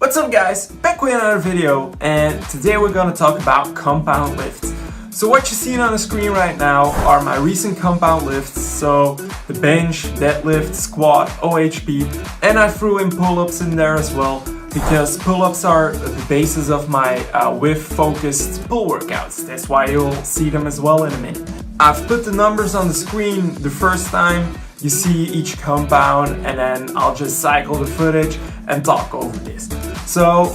What's up guys, back with another video, and today we're gonna talk about compound lifts. So what you're seeing on the screen right now are my recent compound lifts, so the bench, deadlift, squat, OHP, and I threw in pull-ups in there as well, because pull-ups are the basis of my width-focused pull workouts. That's why you'll see them as well in a minute. I've put the numbers on the screen the first time. You see each compound, and then I'll just cycle the footage and talk over this. So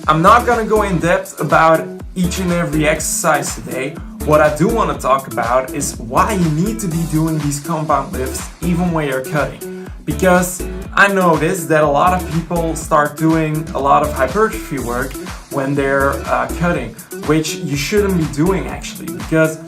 I'm not gonna go in depth about each and every exercise today. What I do want to talk about is why you need to be doing these compound lifts even when you're cutting. Because I noticed that a lot of people start doing a lot of hypertrophy work when they're cutting, which you shouldn't be doing actually, because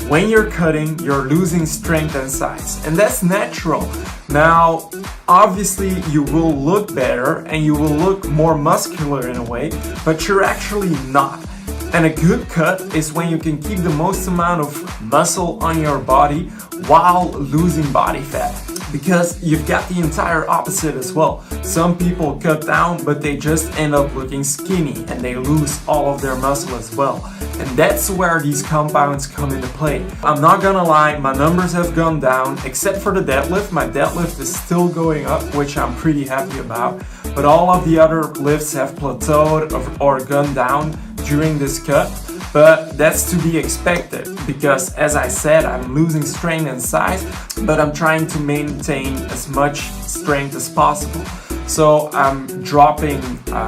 when you're cutting, you're losing strength and size, and that's natural. Now, obviously you will look better and you will look more muscular in a way, but you're actually not. And a good cut is when you can keep the most amount of muscle on your body while losing body fat. Because you've got the entire opposite as well. Some people cut down, but they just end up looking skinny and they lose all of their muscle as well. And that's where these compounds come into play. I'm not gonna lie, my numbers have gone down, except for the deadlift. My deadlift is still going up, which I'm pretty happy about. But all of the other lifts have plateaued or gone down during this cut. But that's to be expected, because as I said, I'm losing strength and size, but I'm trying to maintain as much strength as possible. So I'm dropping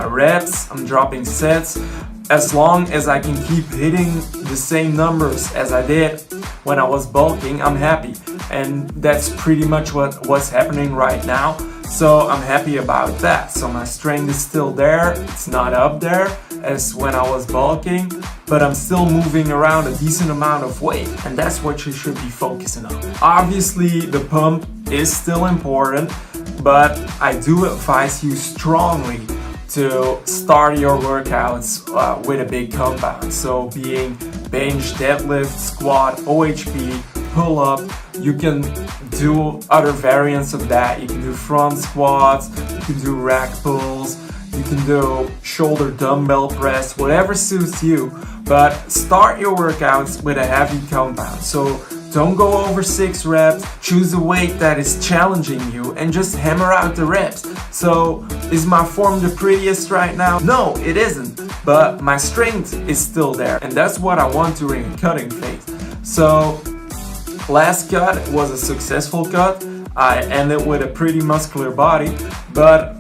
reps, I'm dropping sets, as long as I can keep hitting the same numbers as I did when I was bulking. I'm happy, and that's pretty much what's happening right now. So I'm happy about that. So my strength is still there, it's not up there as when I was bulking, but I'm still moving around a decent amount of weight, and that's what you should be focusing on. Obviously the pump is still important, but I do advise you strongly to start your workouts with a big compound. So being bench, deadlift, squat, OHP, pull up. You can do other variants of that. You can do front squats, you can do rack pulls, you can do shoulder dumbbell press, whatever suits you. But start your workouts with a heavy compound. So don't go over 6 reps, choose a weight that is challenging you and just hammer out the reps. So is my form the prettiest right now? No, it isn't, but my strength is still there, and that's what I want during a cutting phase. So last cut was a successful cut. I ended with a pretty muscular body, but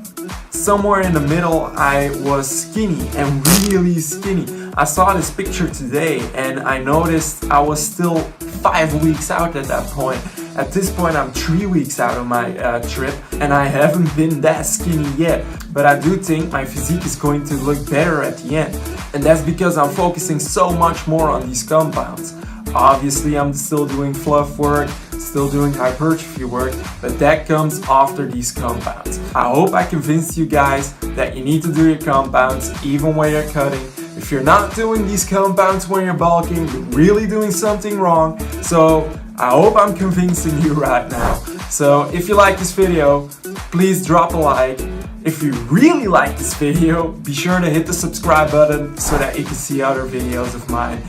somewhere in the middle I was skinny, and really skinny. I saw this picture today and I noticed I was still 5 weeks out at that point. At this point I'm 3 weeks out of my trip, and I haven't been that skinny yet. But I do think my physique is going to look better at the end, and that's because I'm focusing so much more on these compounds. Obviously I'm still doing fluff work, still doing hypertrophy work, but that comes after these compounds. I hope I convinced you guys that you need to do your compounds even when you're cutting. If you're not doing these compounds when you're bulking, you're really doing something wrong. So I hope I'm convincing you right now. So if you like this video, please drop a like. If you really like this video, be sure to hit the subscribe button so that you can see other videos of mine.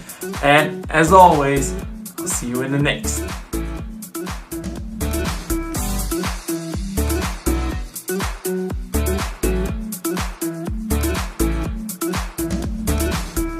And as always, I'll see you in the next.